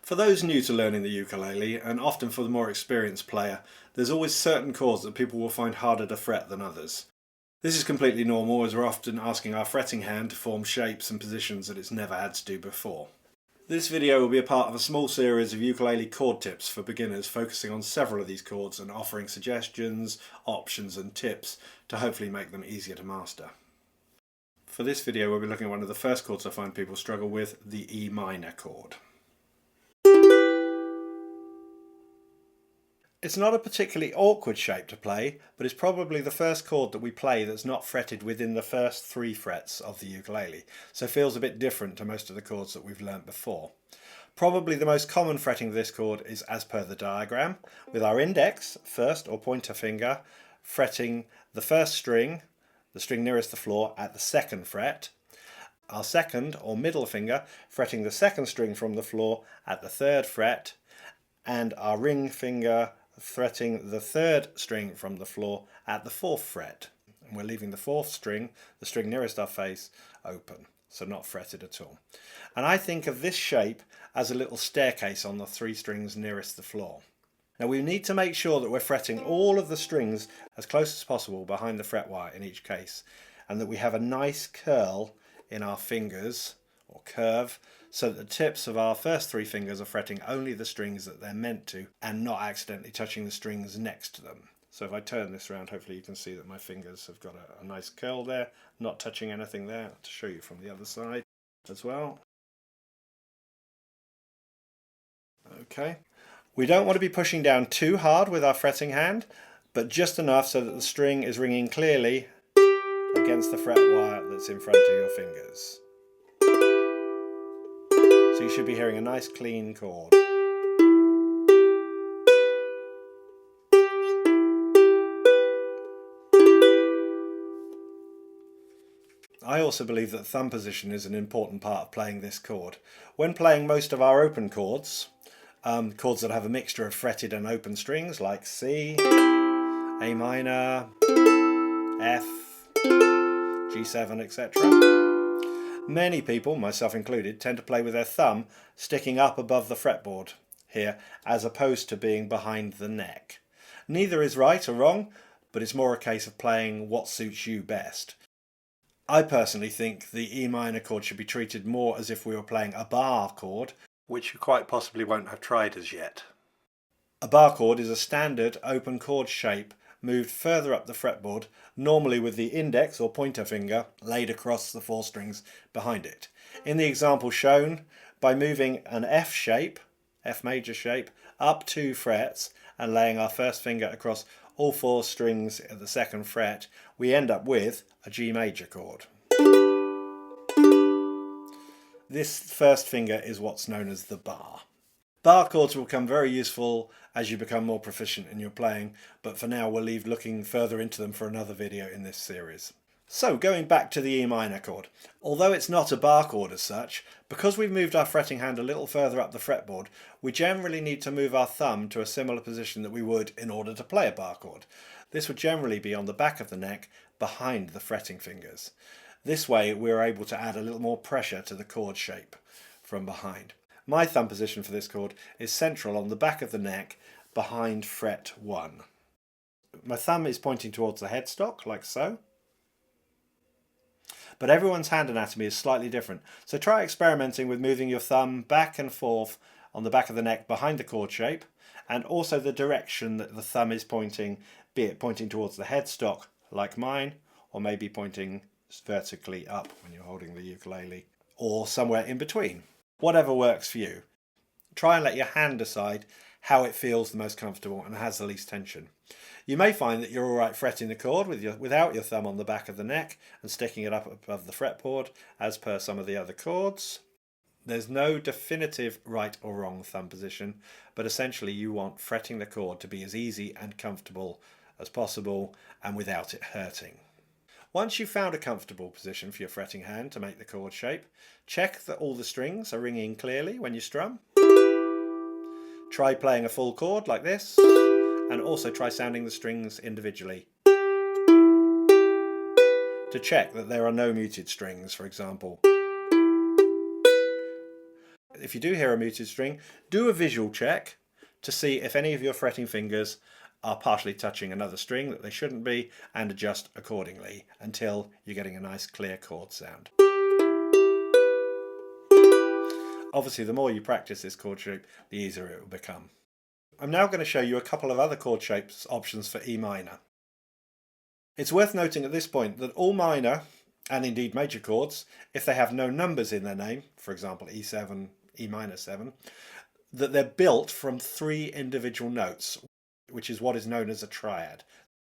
For those new to learning the ukulele, and often for the more experienced player, there's always certain chords that people will find harder to fret than others. This is completely normal, as we're often asking our fretting hand to form shapes and positions that it's never had to do before. This video will be a part of a small series of ukulele chord tips for beginners, focusing on several of these chords and offering suggestions, options and tips to hopefully make them easier to master. For this video we'll be looking at one of the first chords I find people struggle with, the E minor chord. It's not a particularly awkward shape to play, but it's probably the first chord that we play that's not fretted within the first 3 frets of the ukulele, so feels a bit different to most of the chords that we've learnt before. Probably the most common fretting of this chord is as per the diagram, with our index, first or pointer finger, fretting the first string, the string nearest the floor, at the 2nd fret, our second or middle finger fretting the 2nd string from the floor at the 3rd fret, and our ring finger fretting the 3rd string from the floor at the 4th fret. And we're leaving the 4th string, the string nearest our face, open, so not fretted at all. And I think of this shape as a little staircase on the 3 strings nearest the floor. Now we need to make sure that we're fretting all of the strings as close as possible behind the fret wire in each case, and that we have a nice curl in our fingers, or curve, so that the tips of our first 3 fingers are fretting only the strings that they're meant to and not accidentally touching the strings next to them. So if I turn this around, hopefully you can see that my fingers have got a nice curl there, not touching anything there, to show you from the other side as well. Okay. We don't want to be pushing down too hard with our fretting hand, but just enough so that the string is ringing clearly against the fret wire that's in front of your fingers. So you should be hearing a nice clean chord. I also believe that thumb position is an important part of playing this chord. When playing most of our open chords, chords that have a mixture of fretted and open strings like C, A minor, F, G7, etc. Many people, myself included, tend to play with their thumb sticking up above the fretboard here, as opposed to being behind the neck. Neither is right or wrong, but it's more a case of playing what suits you best. I personally think the E minor chord should be treated more as if we were playing a bar chord, which you quite possibly won't have tried as yet. A bar chord is a standard open chord shape moved further up the fretboard, normally with the index or pointer finger laid across the 4 strings behind it. In the example shown, by moving an F shape, F major shape, up 2 frets and laying our first finger across all 4 strings at the 2nd fret, we end up with a G major chord. This first finger is what's known as the bar. Bar chords will become very useful as you become more proficient in your playing, but for now we'll leave looking further into them for another video in this series. So going back to the E minor chord, although it's not a bar chord as such, because we've moved our fretting hand a little further up the fretboard, we generally need to move our thumb to a similar position that we would in order to play a bar chord. This would generally be on the back of the neck, behind the fretting fingers. This way we're able to add a little more pressure to the chord shape from behind. My thumb position for this chord is central on the back of the neck, behind fret 1. My thumb is pointing towards the headstock, like so. But everyone's hand anatomy is slightly different, so try experimenting with moving your thumb back and forth on the back of the neck behind the chord shape, and also the direction that the thumb is pointing, be it pointing towards the headstock, like mine, or maybe pointing vertically up when you're holding the ukulele, or somewhere in between. Whatever works for you. Try and let your hand decide how it feels the most comfortable and has the least tension. You may find that you're alright fretting the chord without your thumb on the back of the neck and sticking it up above the fretboard, as per some of the other chords. There's no definitive right or wrong thumb position, but essentially you want fretting the chord to be as easy and comfortable as possible and without it hurting. Once you've found a comfortable position for your fretting hand to make the chord shape, check that all the strings are ringing clearly when you strum. Try playing a full chord like this, and also try sounding the strings individually to check that there are no muted strings, for example. if you do hear a muted string, do a visual check to see if any of your fretting fingers are partially touching another string that they shouldn't be, and adjust accordingly until you're getting a nice clear chord sound. Obviously, the more you practice this chord shape, the easier it will become. I'm now going to show you a couple of other chord shapes options for E minor. It's worth noting at this point that all minor, and indeed major chords, if they have no numbers in their name, for example E7, E minor 7, that they're built from 3 individual notes, which is what is known as a triad.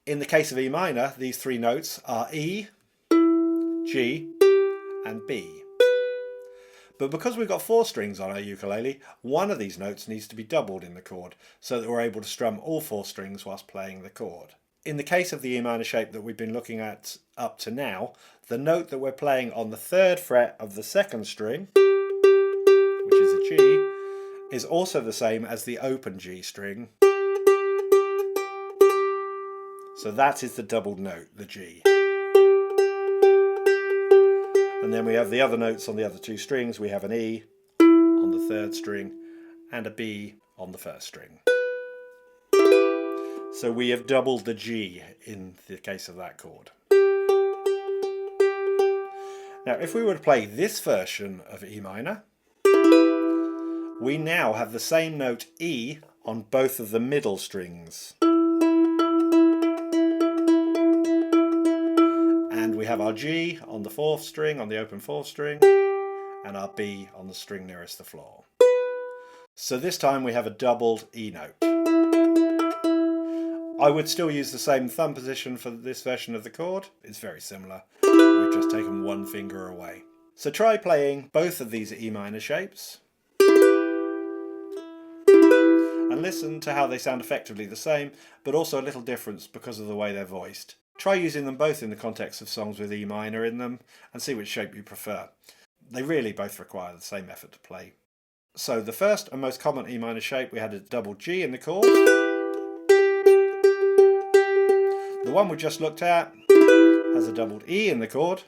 In the case of E minor, these 3 notes are E, G, and B. But because we've got 4 strings on our ukulele, one of these notes needs to be doubled in the chord, so that we're able to strum all 4 strings whilst playing the chord. In the case of the E minor shape that we've been looking at up to now, the note that we're playing on the 3rd fret of the 2nd string, which is a G, is also the same as the open G string. So that is the doubled note, the G. And then we have the other notes on the other 2 strings. We have an E on the 3rd string and a B on the 1st string. So we have doubled the G in the case of that chord. Now if we were to play this version of E minor, we now have the same note E on both of the middle strings. And we have our G on the 4th string, on the open 4th string, and our B on the string nearest the floor. So this time we have a doubled E note. I would still use the same thumb position for this version of the chord. It's very similar. We've just taken one finger away. So try playing both of these E minor shapes and listen to how they sound effectively the same, but also a little difference because of the way they're voiced. Try using them both in the context of songs with E minor in them and see which shape you prefer. They really both require the same effort to play. So the first and most common E minor shape, we had a double G in the chord. The one we just looked at has a doubled E in the chord.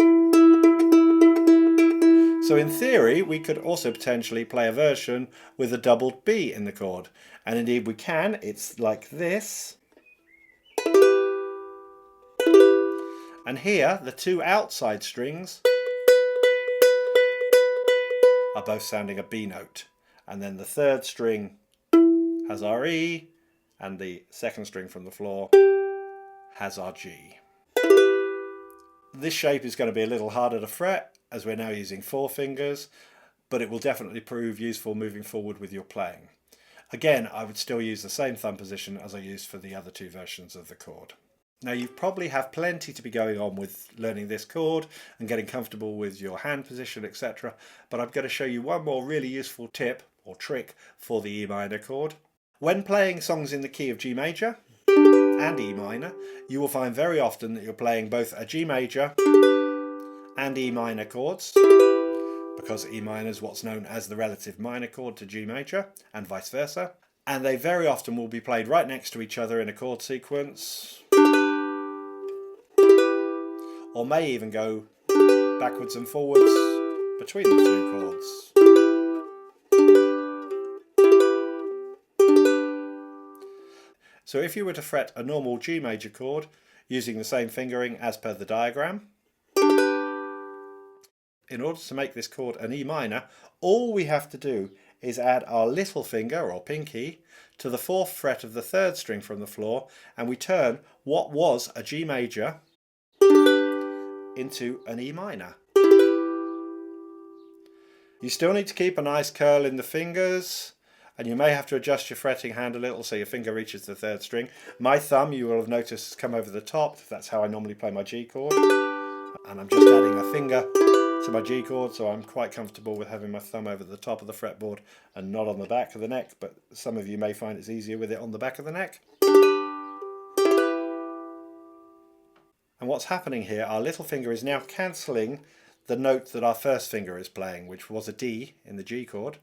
So in theory, we could also potentially play a version with a doubled B in the chord. And indeed we can. It's like this. And here, the 2 outside strings are both sounding a B note. And then the 3rd string has our E, and the 2nd string from the floor has our G. This shape is going to be a little harder to fret as we're now using 4 fingers, but it will definitely prove useful moving forward with your playing. Again, I would still use the same thumb position as I used for the other 2 versions of the chord. Now you probably have plenty to be going on with learning this chord and getting comfortable with your hand position, etc. But I'm going to show you one more really useful tip or trick for the E minor chord. When playing songs in the key of G major and E minor, you will find very often that you're playing both a G major and E minor chords, because E minor is what's known as the relative minor chord to G major, and vice versa. And they very often will be played right next to each other in a chord sequence, or may even go backwards and forwards between the 2 chords. So if you were to fret a normal G major chord using the same fingering as per the diagram, in order to make this chord an E minor, all we have to do is add our little finger or pinky to the 4th fret of the 3rd string from the floor, and we turn what was a G major into an E minor. You still need to keep a nice curl in the fingers, and you may have to adjust your fretting hand a little so your finger reaches the 3rd string. My thumb, you will have noticed, has come over the top. That's how I normally play my G chord. And I'm just adding a finger to my G chord, so I'm quite comfortable with having my thumb over the top of the fretboard and not on the back of the neck, but some of you may find it's easier with it on the back of the neck. And what's happening here, our little finger is now cancelling the note that our first finger is playing, which was a D in the G chord,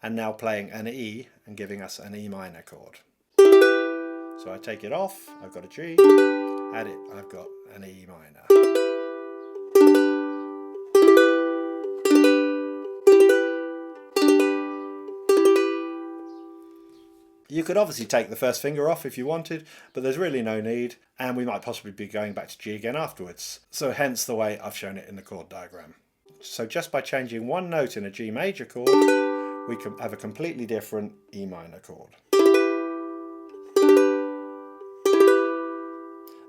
and now playing an E and giving us an E minor chord. So I take it off, I've got a G, add it, I've got an E minor. You could obviously take the first finger off if you wanted, but there's really no need, and we might possibly be going back to G again afterwards. So hence the way I've shown it in the chord diagram. So just by changing one note in a G major chord, we can have a completely different E minor chord.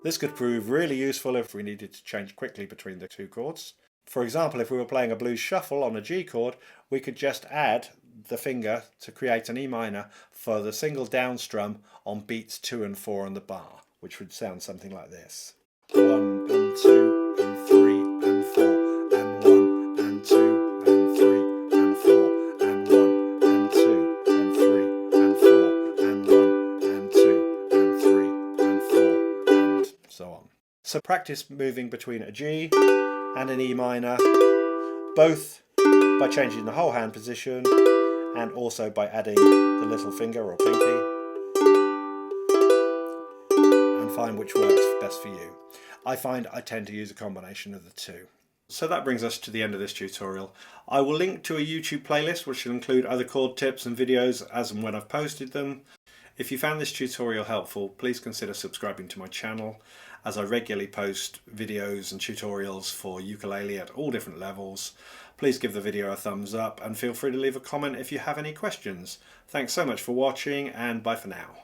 This could prove really useful if we needed to change quickly between the two chords. For example, if we were playing a blues shuffle on a G chord, we could just add the finger to create an E minor for the single down strum on beats 2 and 4 on the bar, which would sound something like this. 1 and 2 and 3 and 4 and 1 and 2 and 3 and 4 and 1 and 2 and 3 and 4 and 1 and 2 and 3 and 4 and so on. So practice moving between a G and an E minor, both by changing the whole hand position and also by adding the little finger or pinky, and find which works best for you. I find I tend to use a combination of the two. So that brings us to the end of this tutorial. I will link to a YouTube playlist which will include other chord tips and videos as and when I've posted them. If you found this tutorial helpful, please consider subscribing to my channel, as I regularly post videos and tutorials for ukulele at all different levels. Please give the video a thumbs up and feel free to leave a comment if you have any questions. Thanks so much for watching, and bye for now.